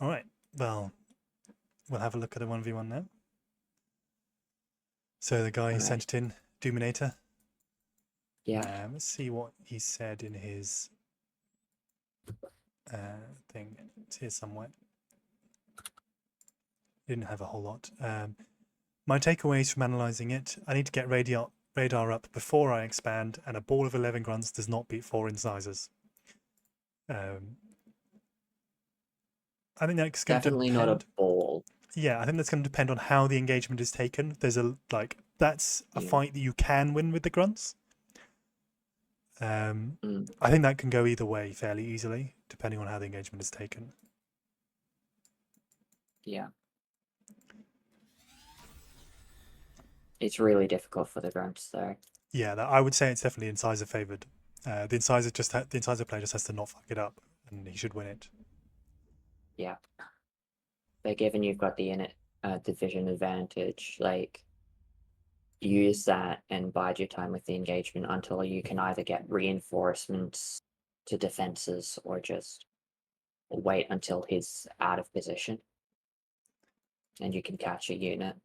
All right. Well, we'll have a look at the 1v1 now. So the guy who sent it in, Doominator. Yeah. Let's see what he said in his thing. It's here somewhere. Didn't have a whole lot. My takeaways from analysing it: I need to get radar up before I expand, and a ball of 11 grunts does not beat 4 incisors. I think that's going to Definitely depend. not a ball. Yeah, I think that's going to depend on how the engagement is taken. There's that's a fight that you can win with the grunts. I think that can go either way fairly easily, depending on how the engagement is taken. Yeah. It's really difficult for the grunts, though. Yeah, I would say it's definitely incisor favored. The incisor player just has to not fuck it up, and he should win it. Yeah. But given you've got the division advantage, like, use that and bide your time with the engagement until you can either get reinforcements to defenses or just wait until he's out of position and you can catch a unit.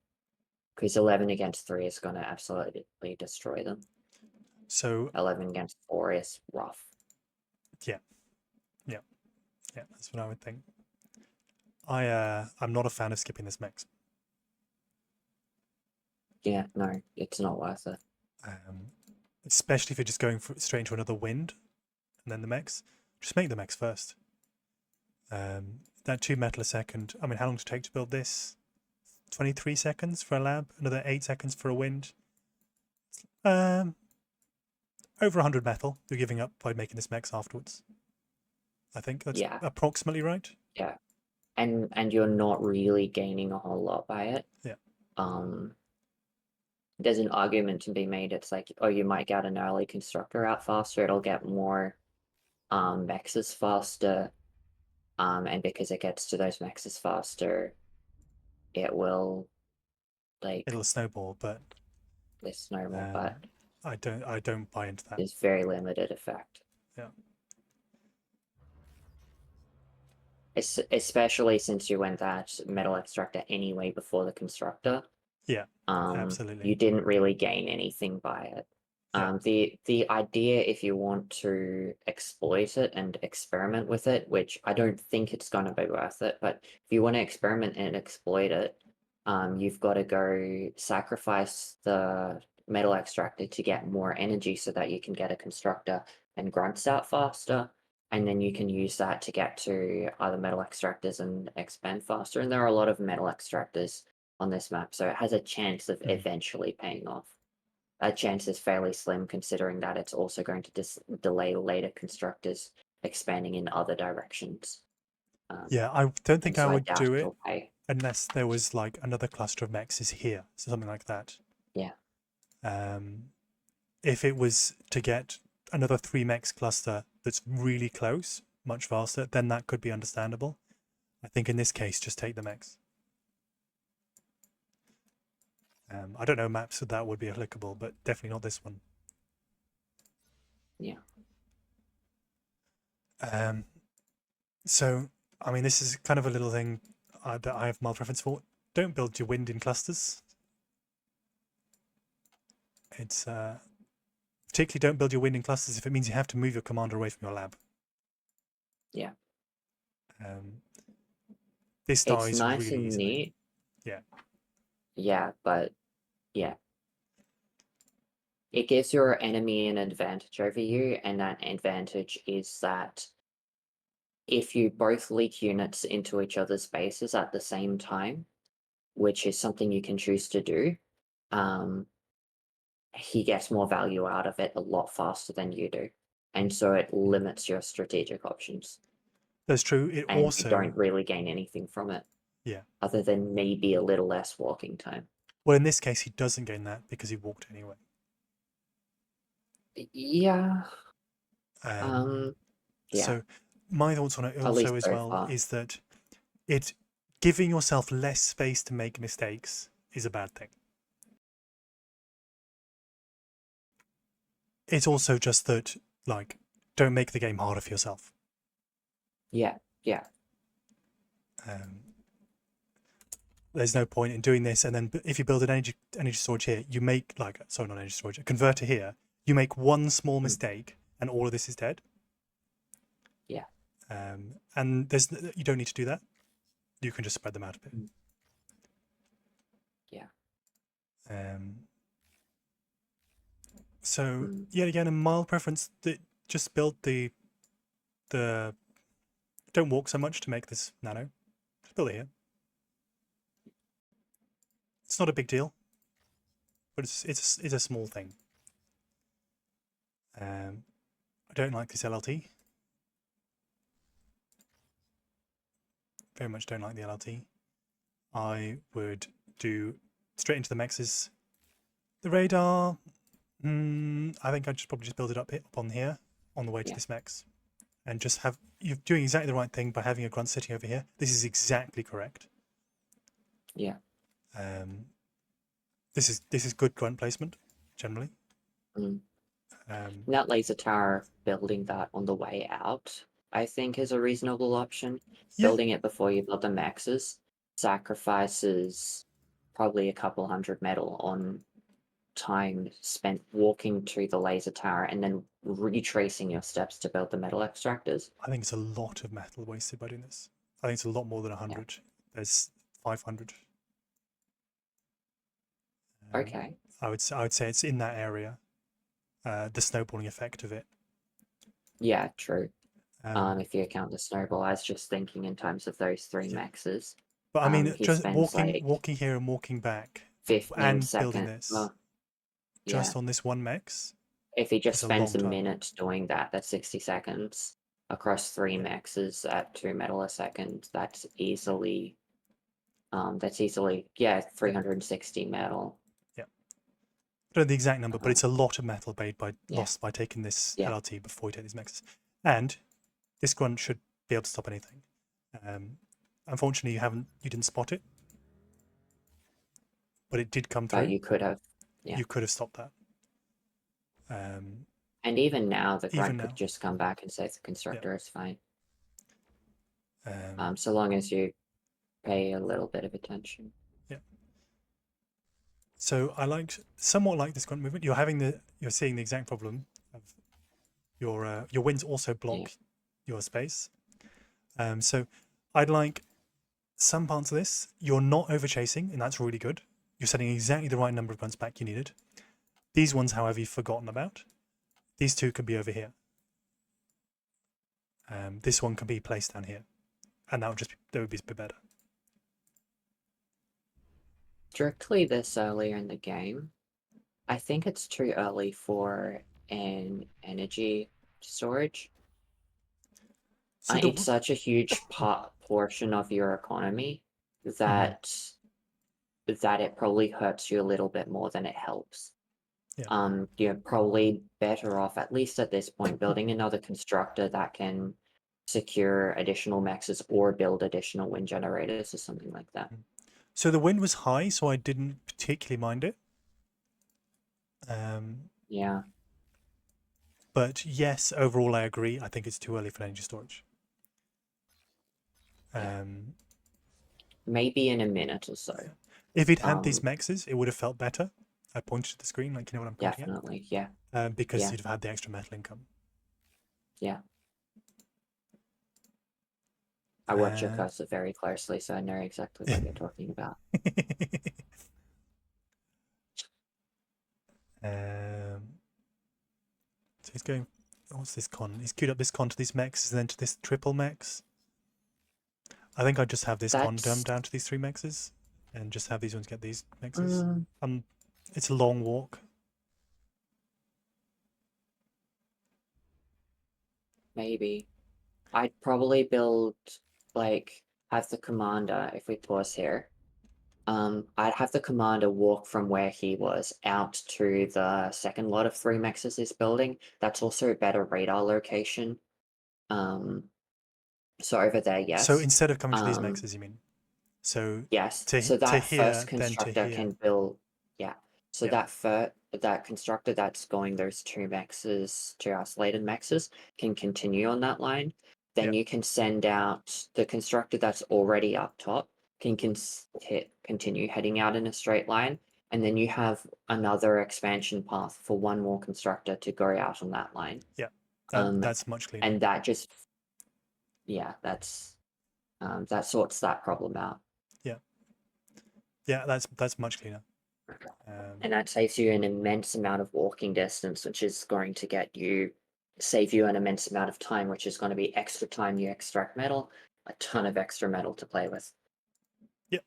Because 11 against 3 is going to absolutely destroy them. So 11 against 4 is rough. Yeah, that's what I would think. I'm not a fan of skipping this mix. Yeah, no, it's not worth it. Especially if you're just going straight into another wind and then the mechs. Just make the mechs first. That 2 metal a second. I mean, how long does it take to build this? 23 seconds for a lab, another 8 seconds for a wind. Over 100 metal you're giving up by making this mechs afterwards. I think that's approximately right. Yeah. And you're not really gaining a whole lot by it. Yeah. There's an argument to be made. It's like, oh, you might get an early constructor out faster. It'll get more mexes faster. And because it gets to those mexes faster, it will it'll snowball, but it's normal, but I don't buy into that. There's very limited effect. Yeah. Especially since you went that metal extractor anyway before the constructor. Yeah, absolutely. You didn't really gain anything by it. Yeah. The idea, if you want to exploit it and experiment with it, which I don't think it's going to be worth it, but if you want to experiment and exploit it, you've got to go sacrifice the metal extractor to get more energy so that you can get a constructor and grunts out faster. And then you can use that to get to other metal extractors and expand faster. And there are a lot of metal extractors on this map, so it has a chance of eventually paying off. That chance is fairly slim considering that it's also going to delay later constructors expanding in other directions. Yeah, I don't think I would do it pay. unless there was like another cluster of mechs is here, so something like that. Yeah. If it was to get another 3 mechs cluster that's really close, much faster, then that could be understandable. I think in this case, just take the mechs. I don't know maps that would be applicable, but definitely not this one. Yeah. So, I mean, this is kind of a little thing that I have mild preference for. Don't build your wind in clusters. It's particularly don't build your wind in clusters if it means you have to move your commander away from your lab. Yeah. This dies it's nice really and easily. Neat. Yeah. Yeah, but yeah. It gives your enemy an advantage over you, and that advantage is that if you both leak units into each other's bases at the same time, which is something you can choose to do, he gets more value out of it a lot faster than you do. And so it limits your strategic options. That's true. It and also you don't really gain anything from it. Yeah. Other than maybe a little less walking time. Well, in this case, he doesn't gain that because he walked anyway. Yeah. Yeah. So my thoughts on it also as well is that giving yourself less space to make mistakes is a bad thing. It's also just that, like, don't make the game harder for yourself. Yeah, yeah. There's no point in doing this. And then if you build an energy storage here, you make like, sorry, not energy storage, a converter here, you make one small mistake and all of this is dead. Yeah. And you don't need to do that. You can just spread them out a bit. Yeah. So yet again, a mild preference that just build the don't walk so much to make this nano. Just build it here. It's not a big deal, but it's a small thing. I don't like this LLT. Very much don't like the LLT. I would do straight into the mexes. The radar, I think I'd probably just build it up on here on the way to this mex, and just have you're doing exactly the right thing by having a grunt sitting over here. This is exactly correct. Yeah. This is good grunt placement generally. That laser tower, building that on the way out, I think is a reasonable option. Yeah. Building it before you build the maxes sacrifices probably a couple hundred metal on time spent walking to the laser tower and then retracing your steps to build the metal extractors. I think it's a lot of metal wasted by doing this. I think it's a lot more than 100. Yeah. There's 500. Okay. I would say it's in that area. The snowballing effect of it. Yeah, true. If you account the snowball, I was just thinking in terms of those three maxes. But I mean, just walking here and walking back, 15 and seconds. building this, just on this one mex. If he just spends a minute doing that, that's 60 seconds across 3 maxes at 2 metal a second. That's easily, 360 metal. Yeah, I don't know the exact number, but it's a lot of metal made lost by taking this Yeah. LRT before you take these mexes. And this grunt should be able to stop anything. Unfortunately, you didn't spot it, but it did come through. You could have. Yeah. You could have stopped that. And even now, the grunt could just come back and say the constructor is fine. So long as you pay a little bit of attention. Yeah. So I somewhat like this grunt movement. You're seeing the exact problem of your winds also block your space. So I'd like some parts of this. You're not over chasing, and that's really good. You're setting exactly the right number of grunts back you needed. These ones, however, you've forgotten about. These two can be over here. This one can be placed down here, and that would be a bit better. Strictly this earlier in the game, I think it's too early for an energy storage. So it's such a huge portion of your economy that it probably hurts you a little bit more than it helps. Yeah. You're probably better off, at least at this point, building another constructor that can secure additional maxes or build additional wind generators or something like that. So the wind was high, so I didn't particularly mind it. Yeah. But yes, overall I agree. I think it's too early for energy storage. Maybe in a minute or so. If it had these mexes, it would have felt better. I pointed to the screen, like, you know what I'm pointing at? Yeah. Because you'd have had the extra metal income. Yeah. I watch your cursor very closely, so I know exactly what you're talking about. So he's going, what's this con? He's queued up this con to these mexes and then to this triple mex. I think I'd just have this con dumped down to these 3 mexes and just have these ones get these mexes. It's a long walk. Maybe. I'd probably build, have the commander, if we pause here, I'd have the commander walk from where he was out to the second lot of 3 mexes he's building. That's also a better radar location. So over there, yes. So instead of coming to these mexes, you mean? So yes. So that here, first constructor can build. Yeah. So that constructor that's going those 2 mexes, 2 isolated mexes, can continue on that line. then Yeah. you can send out the constructor that's already up top can continue heading out in a straight line, and then you have another expansion path for one more constructor to go out on that line. Yeah. Um, That's much cleaner. and that just, yeah, that sorts that problem out. Yeah, that's much cleaner. And that saves you an immense amount of walking distance, which is going to save you an immense amount of time, which is going to be extra time you extract metal, a ton of extra metal to play with. Yep.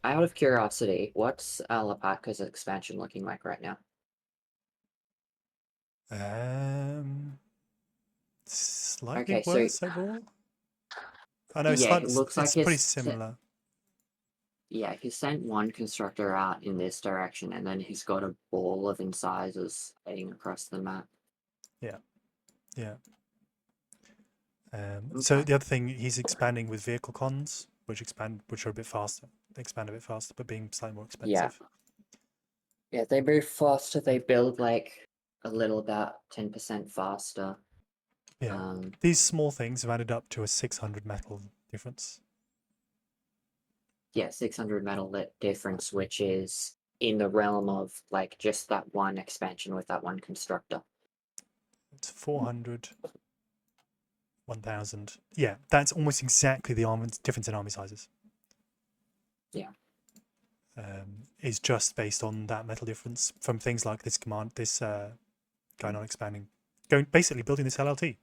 Out of curiosity, what's Alpaca's expansion looking like right now? Slightly Okay, so worse overall. I know yeah, it looks it's like pretty similar. yeah, he sent one constructor out in this direction, and then he's got a ball of incisors heading across the map. Yeah. So Okay. the other thing, he's expanding with vehicle cons, which are a bit faster. They expand a bit faster, but being slightly more Yeah. expensive. Yeah, they move faster. They build like a little about 10% faster. Yeah. These small things have added up to a 600 metal difference. Yeah, 600 metal lit difference, which is in the realm of like just that one expansion with that one constructor. It's 400, 1000. Yeah, that's almost exactly the difference in army sizes. Yeah. Is just based on that metal difference from things like this going on expanding, basically building this LLT.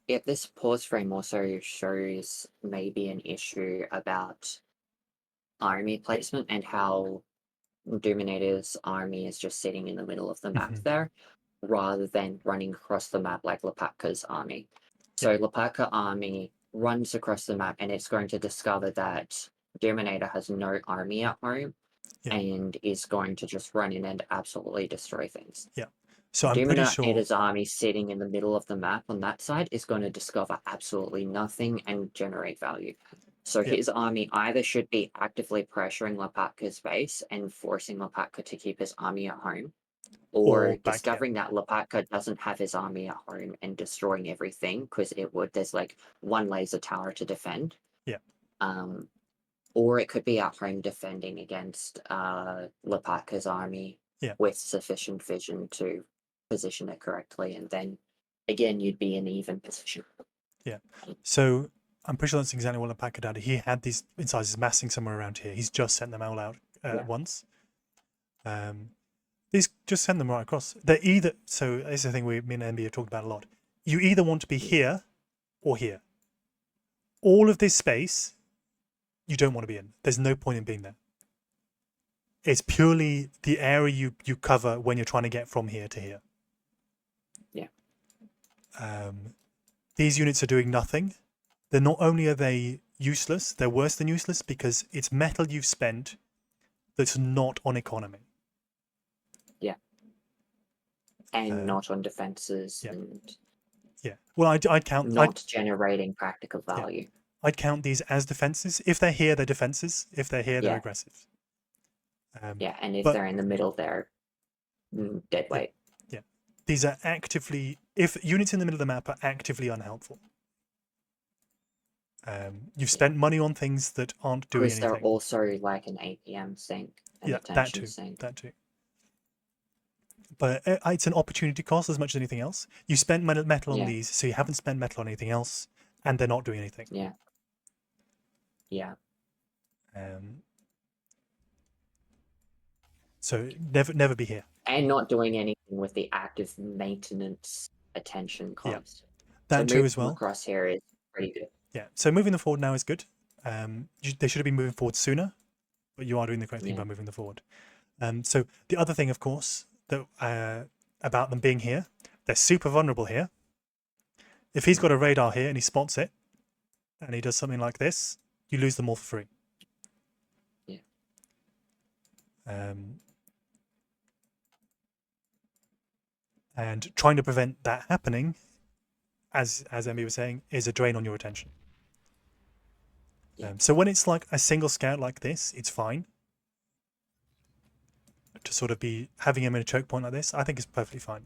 Yeah, this pause frame also shows maybe an issue about army placement and how Doominator's army is just sitting in the middle of the map there, rather than running across the map like Llpatka's army. So Llpatka army runs across the map and it's going to discover that Doominator has no army at home and is going to just run in and absolutely destroy things. Yeah. So I'm pretty sure Doominator's army sitting in the middle of the map on that side is going to discover absolutely nothing and generate value. So his army either should be actively pressuring Llpatka's base and forcing Llpatka to keep his army at home, or discovering that Llpatka doesn't have his army at home and destroying everything because there's like one laser tower to defend. Yeah. Or it could be at home defending against Llpatka's army with sufficient vision to position it correctly, and then again you'd be in even position. Yeah. So I'm pretty sure that's exactly what Llpatka did. He had these incisors massing somewhere around here. He's just sent them all out at once. These just send them right across. They're either, so this is the thing me and MB have talked about a lot. You either want to be here or here. All of this space you don't want to be in. There's no point in being there. It's purely the area you cover when you're trying to get from here to here. Yeah. These units are doing nothing. They're not only are they useless, they're worse than useless because it's metal you've spent that's not on economy. Yeah. And not on defenses and well, I'd count not generating practical value. I'd count these as defenses. If they're here, they're defenses. If they're here, they're aggressive. And if they're in the middle, they're dead weight. Yeah. These are if units in the middle of the map are actively unhelpful. You've spent money on things that aren't doing anything. Because they're also like an APM sink. That too. But it's an opportunity cost as much as anything else. You spent metal on these, so you haven't spent metal on anything else, and they're not doing anything. Yeah. So never be here. And not doing anything with the active maintenance attention cost. That too as well. Across here is pretty good. Yeah. So moving them forward now is good. They should have been moving forward sooner, but you are doing the correct thing by moving them forward. So the other thing, of course, that about them being here, they're super vulnerable here. If he's got a radar here and he spots it, and he does something like this, you lose them all for free. Yeah. And trying to prevent that happening, as Emmy was saying, is a drain on your attention. So when it's like a single scout like this, it's fine. To sort of be having him in a choke point like this, I think is perfectly fine.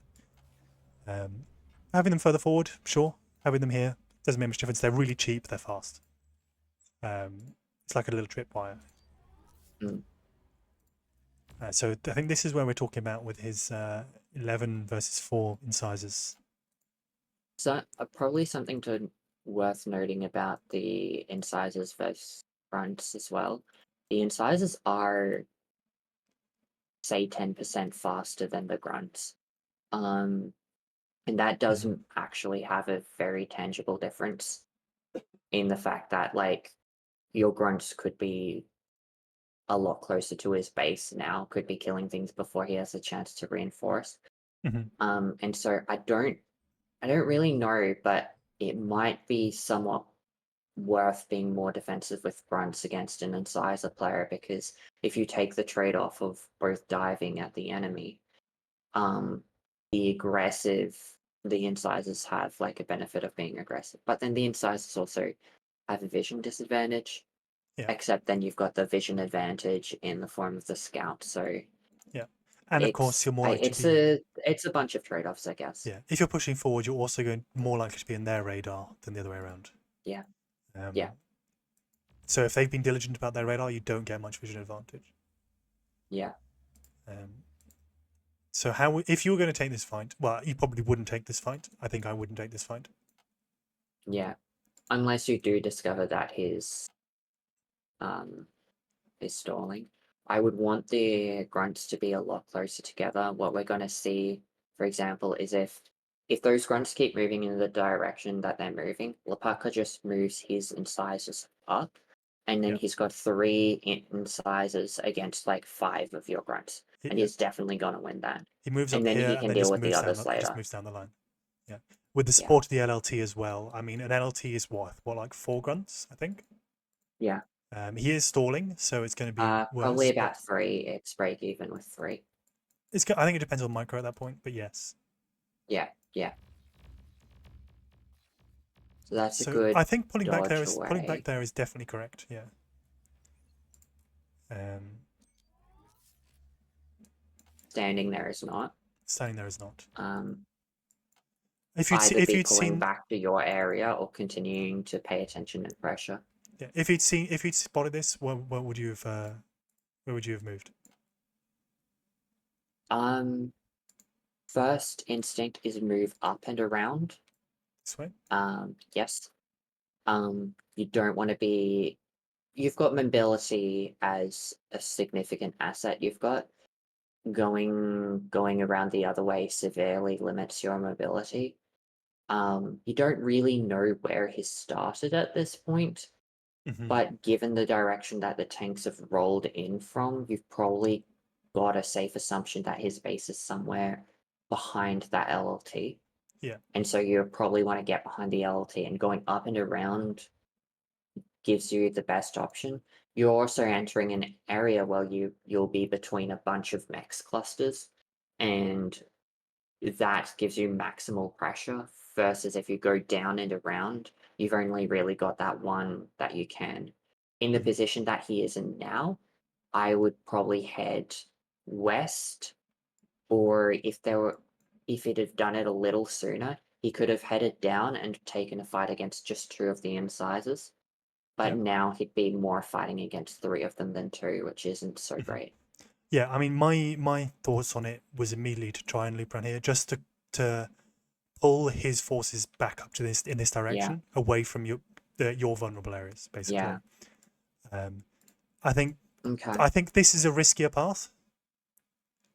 Having them further forward, sure. Having them here doesn't make much difference. They're really cheap. They're fast. It's like a little tripwire. Mm. So I think this is where we're talking about with his 11 versus 4 incisors. So probably something worth noting about the incisors versus grunts as well. The incisors are, say, 10% faster than the grunts. And that doesn't actually have a very tangible difference in the fact that, like, your grunts could be a lot closer to his base now, could be killing things before he has a chance to reinforce. And so I don't really know, but it might be somewhat worth being more defensive with grunts against an incisor player, because if you take the trade-off of both diving at the enemy, the incisors have like a benefit of being aggressive, but then the incisors also have a vision disadvantage. Yeah. Except then you've got the vision advantage in the form of the scout. So Yeah. And of course, you're more likely to be. It's a bunch of trade-offs, I guess. Yeah. If you're pushing forward, you're also more likely to be in their radar than the other way around. Yeah. Yeah. So if they've been diligent about their radar, you don't get much vision advantage. Yeah. So if you were going to take this fight, well, you probably wouldn't take this fight. I think I wouldn't take this fight. Yeah. Unless you do discover that his stalling. I would want the grunts to be a lot closer together. What we're going to see, for example, is if those grunts keep moving in the direction that they're moving, Lapaka just moves his incisors up, and then he's got 3 incisors against like 5 of your grunts, and he's definitely going to win that. He moves and up then here he and can then deal just with the moves down. others later. Just moves down the line. Yeah, with the support of the LLT as well. I mean, an LLT is what like 4 grunts, I think. Yeah. He is stalling, so it's going to be worse. Probably about 3. It's break even with 3. I think it depends on micro at that point, but yes. Yeah. So that's a good. I think pulling back away. there is definitely correct. Yeah. Standing there is not. Standing there is not. If you'd pulling back to your area or continuing to pay attention and pressure. Yeah. If you'd spotted this, where would you have moved? First instinct is move up and around. This way? Yes. You don't want to be. You've got mobility as a significant asset. You've got going around the other way severely limits your mobility. You don't really know where he started at this point, but given the direction that the tanks have rolled in from, you've probably got a safe assumption that his base is somewhere behind that LLT. Yeah. And so you probably want to get behind the LLT, and going up and around gives you the best option. You're also entering an area where you'll be between a bunch of mechs clusters, and that gives you maximal pressure, versus if you go down and around, you've only really got that one that you can. In the position that he is in now, I would probably head west, or if it had done it a little sooner, he could have headed down and taken a fight against just 2 of the incisors. But now he'd be more fighting against 3 of them than 2, which isn't so great. Yeah, I mean, my thoughts on it was immediately to try and loop around here, just to pull his forces back up to this direction, away from your vulnerable areas, basically. Yeah. I think this is a riskier path.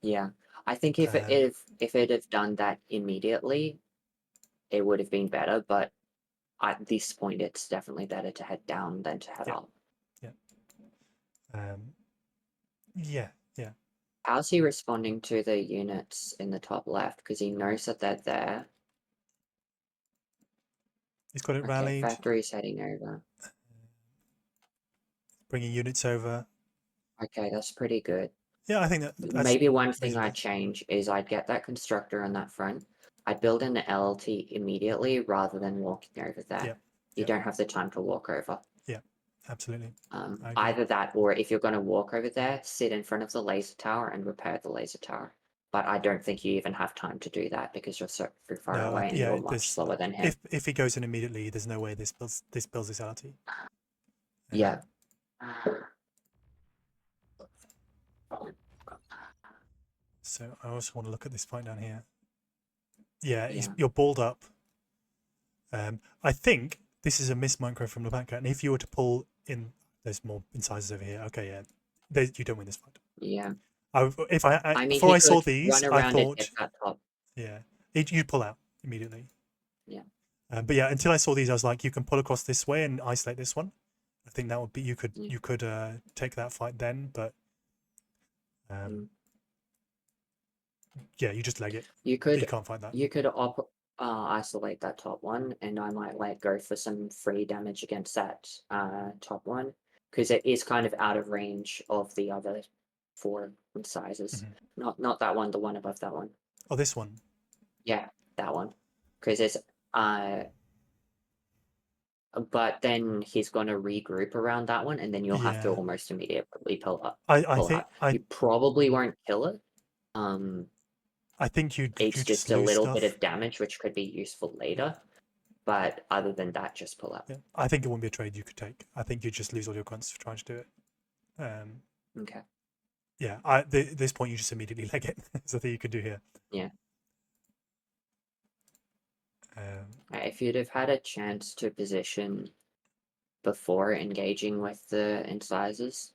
Yeah, I think if it had done that immediately, it would have been better. But at this point, it's definitely better to head down than to head up. Yeah. How's he responding to the units in the top left? Because he knows that they're there. He's got it rallied. Factory's heading over. Bringing units over. Okay, that's pretty good. Yeah, I think that's maybe one thing I'd change is I'd get that constructor on that front. I'd build in the LLT immediately rather than walking over there. You don't have the time to walk over. Yeah, absolutely. Either that, or if you're going to walk over there, sit in front of the laser tower and repair the laser tower. but I don't think you even have time to do that because you're so far No, away and yeah, you're much slower than him. if he goes in immediately, there's no way this builds this LLT. Yeah. So I also want to look at this fight down here. Yeah, Yeah. you're balled up. I think this is a miss micro from the back, and if you were to pull in, there's more incisors over here. Okay, yeah, you don't win this fight. Yeah. If I mean, before he I saw could these, run I around and thought, get that top. yeah, you'd pull out immediately. Yeah. But yeah, until I saw these, I was like, you can pull across this way and isolate this one. I think that would be you could take that fight then, but yeah, you just leg it. You You can't fight that. You could isolate that top one, and I might let go for some free damage against that top one because it is kind of out of range of the other 4 incisors. Not that one, the one above that one. Oh, this one. Yeah, that one, because it's but then he's going to regroup around that one, and then you'll have to Yeah. almost immediately pull up. I think You probably won't kill it. I think you It's just just a lose little stuff. bit of damage, which could be useful later. But other than that, just pull up. Yeah. I think it won't be a trade you could take. I think you just lose all your grunts for trying to do it. Okay. Yeah, at this point you just immediately leg it. There's nothing you can do here. Yeah. If you'd have had a chance to position before engaging with the incisors,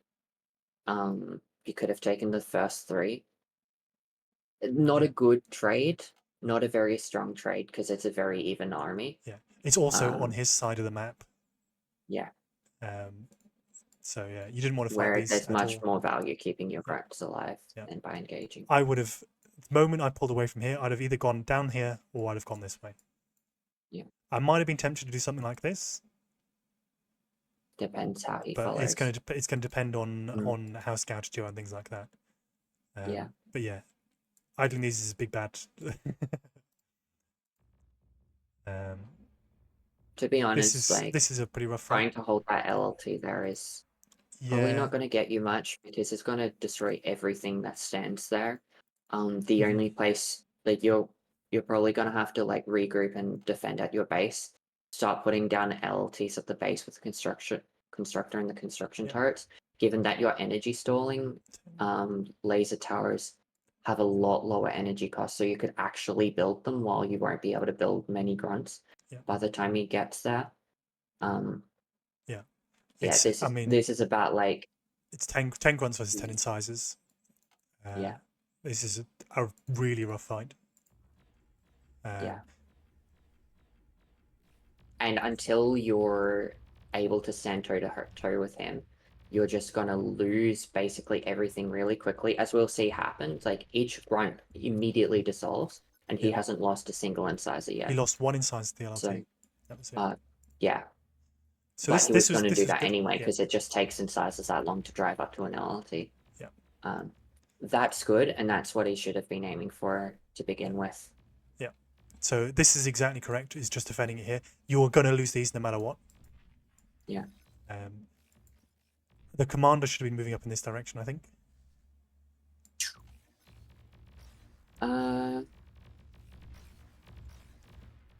you could have taken the first 3. Not a good trade, not a very strong trade because it's a very even army. Yeah, it's also on his side of the map. Yeah. So yeah, you didn't want to fight Where these there's at much all. more value keeping your grunts alive than by engaging. I would have, the moment I pulled away from here, I'd have either gone down here or I'd have gone this way. Yeah. I might have been tempted to do something like this. Depends how he but follows. it's going to depend on how scouted you are and things like that. Yeah. But yeah, idling these is a big bad. To be honest, this is a pretty rough trying fight. to hold that LLT there is probably not going to get you much because it's going to destroy everything that stands there. The only place that you're probably going to have to like regroup and defend at your base. Start putting down LLTs at the base with the constructor and the construction turrets. Given that you're energy stalling, laser towers have a lot lower energy costs, so you could actually build them while you won't be able to build many grunts by the time he gets there. This is about like it's 10 grunts versus 10 incisors. This is a really rough fight. And until you're able to stand toe to toe with him, you're just going to lose basically everything really quickly, as we'll see happen. Like each grunt immediately dissolves, and he hasn't lost a single incisor yet. He lost 1 incisor to the LLT. So, that was it. Yeah. So but he was going to do that anyway, because it just takes incisors that long to drive up to an LLT. Yeah. That's good, and that's what he should have been aiming for to begin with. Yeah. So this is exactly correct. It's just defending it here. You're going to lose these no matter what. Yeah. The commander should have been moving up in this direction, I think.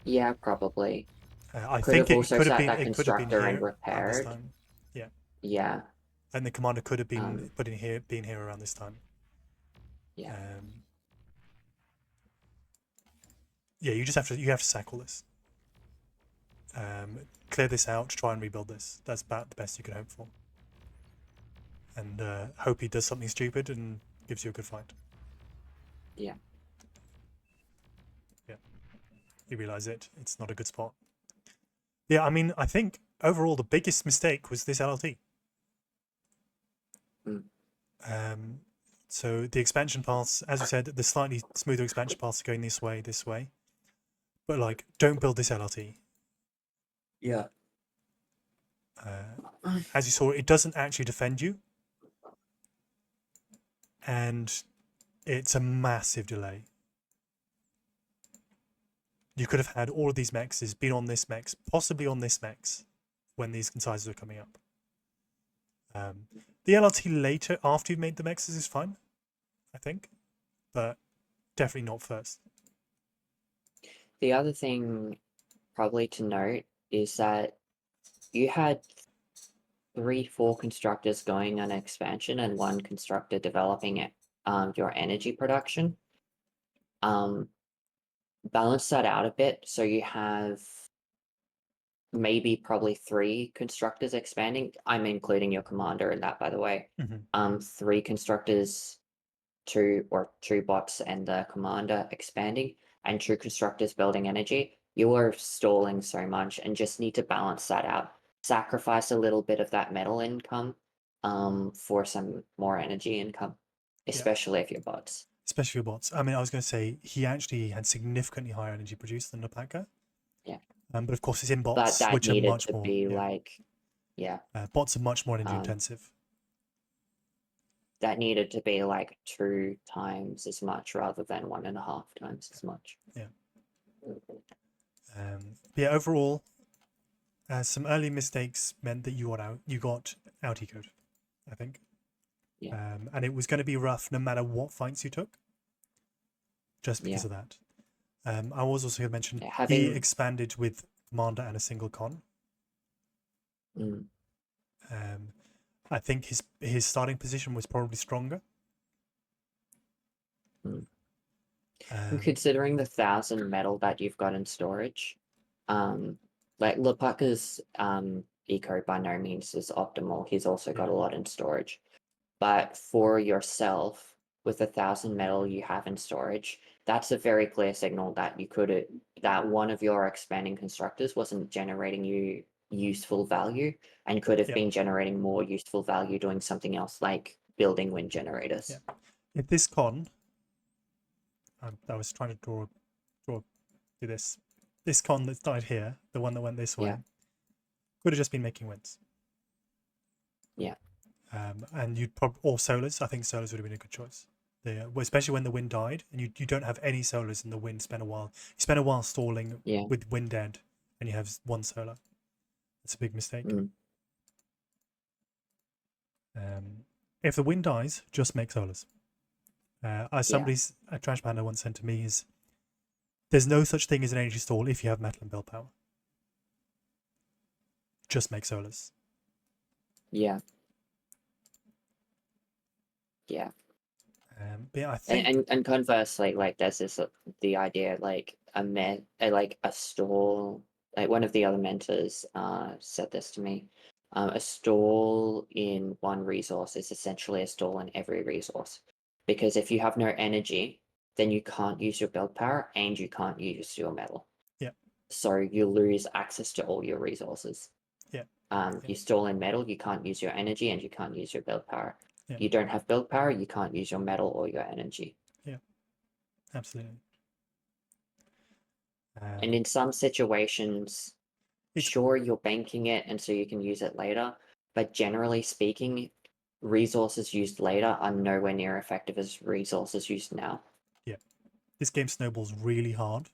Yeah, probably. I think it could have been here and repaired. this time. Yeah. Yeah. And the commander could have been been here around this time. Yeah. Yeah, you have to sack all this. Clear this out, try and rebuild this. That's about the best you can hope for. And hope he does something stupid and gives you a good fight. Yeah. Yeah. You realise it's not a good spot. Yeah, I mean, I think overall the biggest mistake was this LLT. So the expansion paths, as you said, the slightly smoother expansion paths are going this way. But like, don't build this LLT. Yeah. As you saw, it doesn't actually defend you. And it's a massive delay. You could have had all of these mechs, been on this mechs, possibly on this mechs, when these incisors are coming up. The LLT later, after you've made the mechs, is fine, I think. But definitely not first. The other thing probably to note is that you had 3-4 constructors going on expansion and 1 constructor developing it, your energy production. Balance that out a bit so you have maybe probably 3 constructors expanding. I'm including your commander in that, by the way. 3 constructors, 2 bots and the commander expanding, and 2 constructors building energy. You are stalling so much and just need to balance that out. Sacrifice a little bit of that metal income for some more energy income, especially if you're bots. Especially for bots. I mean, I was going to say he actually had significantly higher energy produced than the black guy. Yeah. But of course, it's in But bots, that which are needed much to more. be like, bots are much more energy intensive. that needed to be like 2 times as much rather than 1.5 times as much. Yeah. Overall, some early mistakes meant that you got out ecoed, I think. Yeah. And it was going to be rough no matter what fights you took, just because of that. I was also going to mention he expanded with commander and a single con. I think his starting position was probably stronger. And considering the 1,000 metal that you've got in storage, like Llpaka's eco by no means is optimal. He's also got a lot in storage. But for yourself, with 1,000 metal you have in storage, that's a very clear signal that that one of your expanding constructors wasn't generating you useful value and could have been generating more useful value doing something else like building wind generators. If this con, I was trying to do this con that's died here, the one that went this way, could have just been making winds. Yeah. And you'd probably, or solars. I think solars would have been a good choice. Especially when the wind died and you don't have any solars and the wind spent a while. You spend a while stalling with wind dead and you have 1 solar. That's a big mistake. If the wind dies, just make solars. A trash panda once sent to me is, there's no such thing as an energy stall if you have metal and build power. Just make solars. Yeah. But I think, and conversely, like there's this the idea like a stall. Like one of the other mentors said this to me. A stall in one resource is essentially a stall in every resource, because if you have no energy, then you can't use your build power and you can't use your metal. Yeah. So you lose access to all your resources. Yeah. You stall in metal, you can't use your energy and you can't use your build power. Yeah. You don't have build power, you can't use your metal or your energy. Yeah, absolutely. And in some situations, sure, you're banking it and so you can use it later, but generally speaking, resources used later are nowhere near effective as resources used now. Yeah. This game snowballs really hard.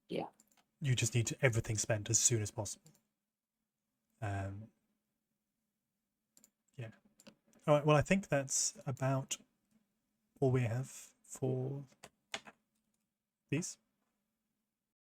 Yeah. You just need everything spent as soon as possible. Yeah. All right, well, I think that's about all we have for these.